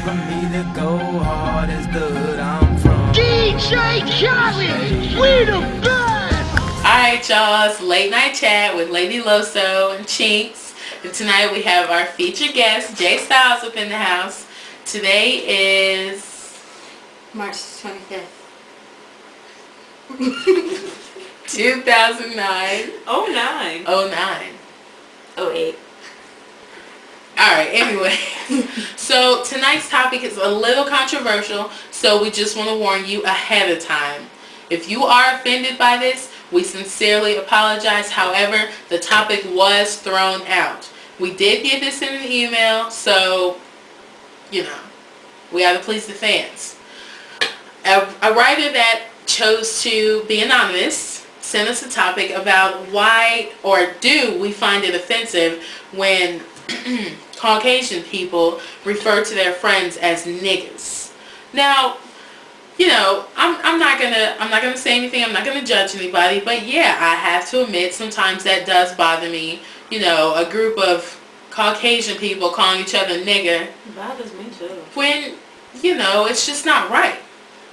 for me to go hard as the hood I'm from. DJ Khaled, we the best! Alright, y'all, it's Late Night Chat with Lady Loso and Chinks. And tonight we have our featured guest, Jay Styles, up in the house. Today is March 25th. 2009. 09. 09. 08. Alright, anyway. So tonight's topic is a little controversial, so we just want to warn you ahead of time. If you are offended by this, we sincerely apologize. However, the topic was thrown out. We did get this in an email, so, you know, we got to please the fans. A writer that chose to be anonymous sent us a topic about why or do we find it offensive when Caucasian people refer to their friends as niggas. Now, you know, I'm not gonna say anything. I'm not gonna judge anybody. But yeah, I have to admit sometimes that does bother me. You know, a group of Caucasian people calling each other nigga. It bothers me too. When, you know, it's just not right.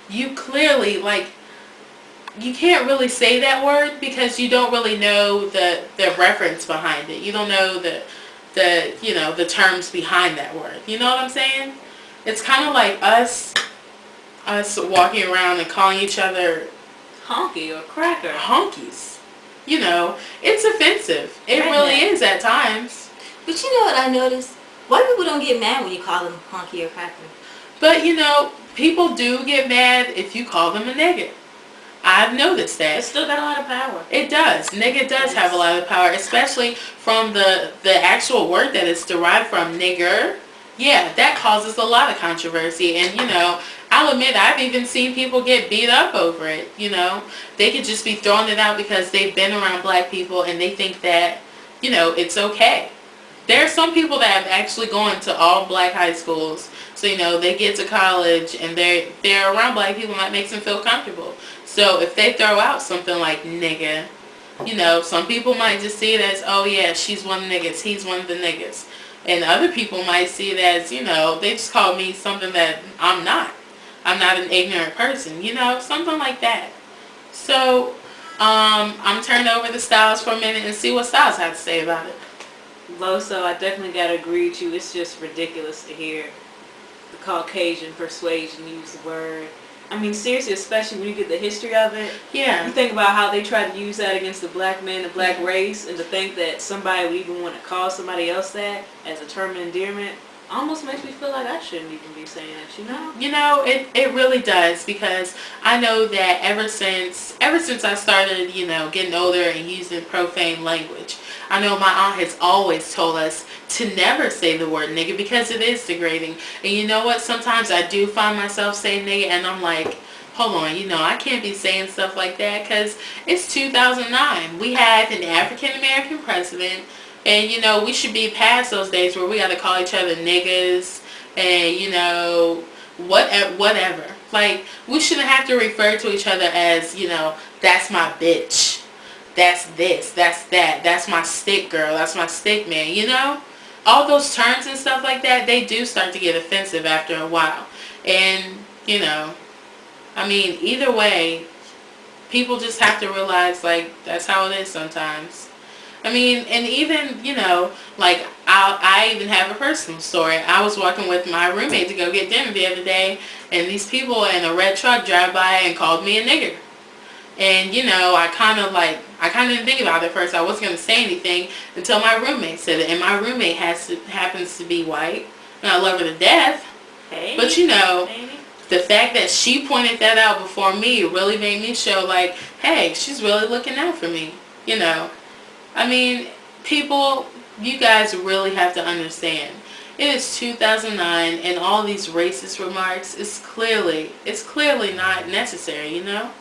You clearly, like, you can't really say that word because you don't really know the reference behind it. You don't know the you know, the terms behind that word. You know what I'm saying? It's kind of like us walking around and calling each other Honky or cracker. honkies. You know, it's offensive. It really is at times. But you know what I noticed? White people don't get mad when you call them honky or cracker. But, you know, people do get mad if you call them a nigga. I've noticed that. It's still got a lot of power. It does. Nigga does have a lot of power, especially from the actual word that it's derived from, nigger. Yeah, that causes a lot of controversy. And, you know, I'll admit I've even seen people get beat up over it, you know. They could just be throwing it out because they've been around black people and they think that, you know, it's okay. There are some people that have actually gone to all black high schools. So, you know, they get to college and they're around black people and that makes them feel comfortable. So if they throw out something like nigga, you know, some people might just see it as, oh yeah, she's one of the niggas, he's one of the niggas. And other people might see it as, you know, they just call me something that I'm not. I'm not an ignorant person, you know, something like that. So, I'm turning over to Styles for a minute and see what Styles has to say about it. Loso, I definitely gotta agree with you. It's just ridiculous to hear the Caucasian persuasion use the word. I mean, seriously, especially when you get the history of it. Yeah. You think about how they tried to use that against the black man, the black race, and to think that somebody would even want to call somebody else that as a term of endearment almost makes me feel like I shouldn't even be saying it, you know? You know, it really does, because I know that ever since I started, you know, getting older and using profane language, I know my aunt has always told us to never say the word nigga because it is degrading. And you know what? Sometimes I do find myself saying nigga and I'm like, hold on, you know, I can't be saying stuff like that because it's 2009. We had an African-American president, and, you know, we should be past those days where we got to call each other niggas and, you know, whatever. Like, we shouldn't have to refer to each other as, you know, that's my bitch. That's this, that's that, that's my stick girl, that's my stick man, you know? All those terms and stuff like that, they do start to get offensive after a while. And, you know, I mean, either way, people just have to realize, like, that's how it is sometimes. I mean, and even, you know, like, I even have a personal story. I was walking with my roommate to go get dinner the other day, and these people in a red truck drive by and called me a nigger. And, you know, I kind of didn't think about it at first. I wasn't going to say anything until my roommate said it. And my roommate happens to be white. And I love her to death. Hey, but, you know, baby. The fact that she pointed that out before me really made me show, like, hey, she's really looking out for me. You know. I mean, people, you guys really have to understand. It is 2009 and all these racist remarks is clearly not necessary, you know?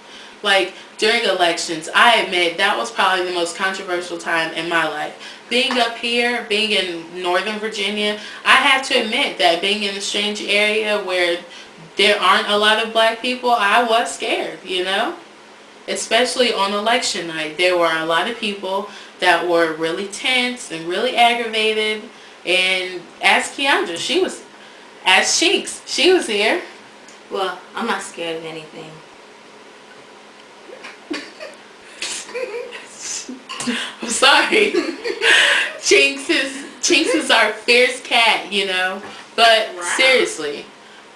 Like, during elections, I admit that was probably the most controversial time in my life. Being up here, being in Northern Virginia, I have to admit that being in a strange area where there aren't a lot of black people, I was scared, you know? Especially on election night. There were a lot of people that were really tense and really aggravated. And ask Keandra, Ask Chinks. She was here. Well, I'm not scared of anything. I'm sorry. Chinks is our fierce cat, you know. But seriously,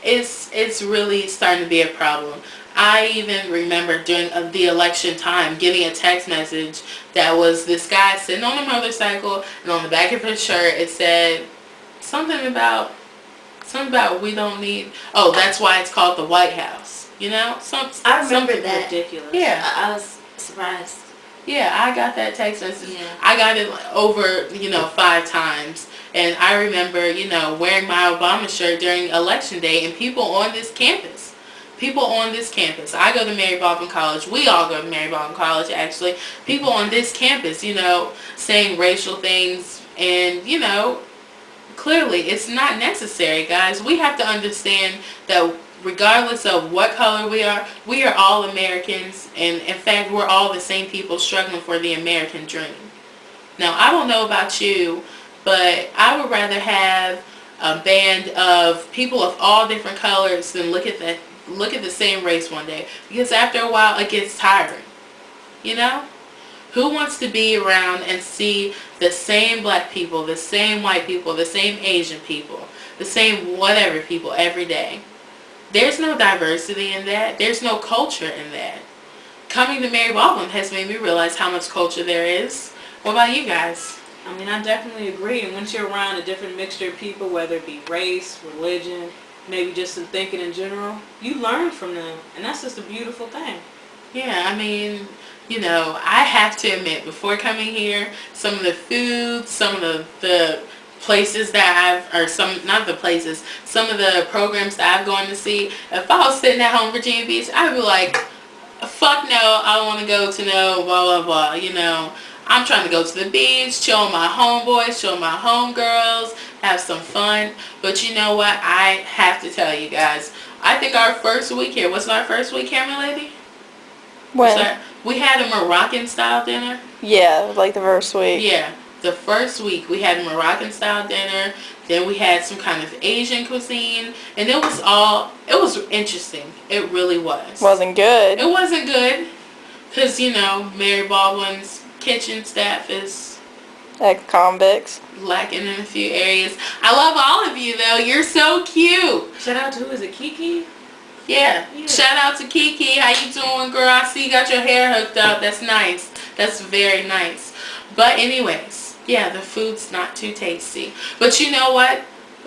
it's really starting to be a problem. I even remember during the election time getting a text message that was this guy sitting on a motorcycle, and on the back of his shirt it said something about we don't need. Oh, that's why it's called the White House. You know, I remember something that. Ridiculous. Yeah. I was surprised. Yeah, I got that text message. Yeah. I got it over, 5 times. And I remember, wearing my Obama shirt during election day, and people on this campus. I go to Mary Baldwin College. We all go to Mary Baldwin College, actually. People on this campus, saying racial things. And, clearly it's not necessary, guys. We have to understand that regardless of what color we are all Americans, and in fact we're all the same people struggling for the American dream. Now, I don't know about you, but I would rather have a band of people of all different colors than look at the same race one day, because after a while it gets tiring. Who wants to be around and see the same black people, the same white people, the same Asian people, the same whatever people every day? There's no diversity in that. There's no culture in that. Coming to Mary Baldwin has made me realize how much culture there is. What about you guys? I mean, I definitely agree. And once you're around a different mixture of people, whether it be race, religion, maybe just some thinking in general, you learn from them. And that's just a beautiful thing. Yeah, I mean, I have to admit, before coming here, some of the food, some of the places that some of the programs that I've gone to see, if I was sitting at home in Virginia Beach, I'd be like, fuck no, I don't want to go to no blah, blah, blah, I'm trying to go to the beach, chill with my homeboys, chill with my homegirls, have some fun. But you know what? I have to tell you guys, I think our first week here, wasn't our first week here, my lady? When? We had a Moroccan style dinner. Yeah, like the first week. Yeah, the first week we had a Moroccan style dinner. Then we had some kind of Asian cuisine, and it was interesting. It really was. Wasn't good. It wasn't good, because Mary Baldwin's kitchen staff is Ex-convicts. lacking in a few areas. I love all of you though. You're so cute. Shout out to, who is it, Kiki? Yeah. Yeah. Shout out to Kiki. How you doing, girl? I see you got your hair hooked up. That's nice. That's very nice. But anyways, yeah, the food's not too tasty. But you know what?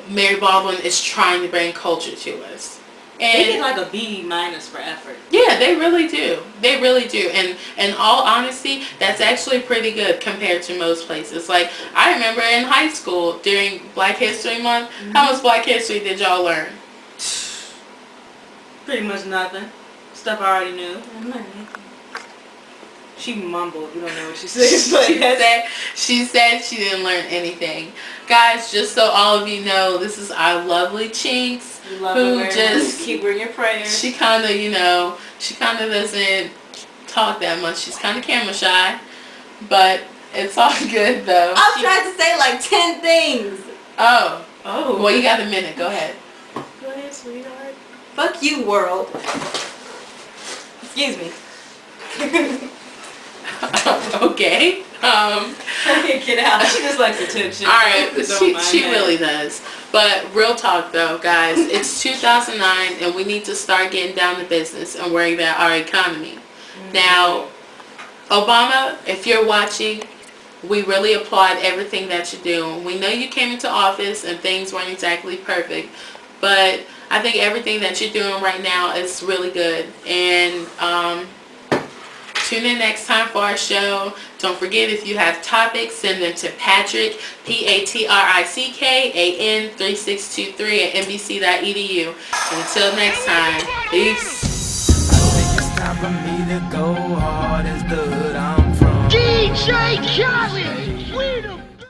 Mary Baldwin is trying to bring culture to us. They get And like a B- for effort. yeah, they really do. They really do. And in all honesty, that's actually pretty good compared to most places. Like, I remember in high school during Black History Month, how much Black History did y'all learn? Pretty much nothing. Stuff I already knew. I'm not making- She mumbled. We don't know what she said. But She said she didn't learn anything. Guys, just so all of you know, this is our lovely Chinks, we love who her very just much. Keep her in your prayers. she kind of, doesn't talk that much. She's kind of camera shy, but it's all good though. I was trying to say like 10 things. Oh, Oh. well, you got a minute. Go ahead. Go ahead, sweetheart. Fuck you, world. Excuse me. Okay. Get out. She just likes attention. All right, Don't mind she that. really does. But real talk though, guys, it's 2009 and we need to start getting down to business and worry about our economy. Now, Obama, if you're watching, we really applaud everything that you're doing. We know you came into office and things weren't exactly perfect, but I think everything that you're doing right now is really good. And tune in next time for our show. Don't forget, if you have topics, send them to Patrick, PATRICKAN 3623 at NBC.edu. And until next time, peace. I think it's time for me to go hard as the hood I'm from. DJ Khaled!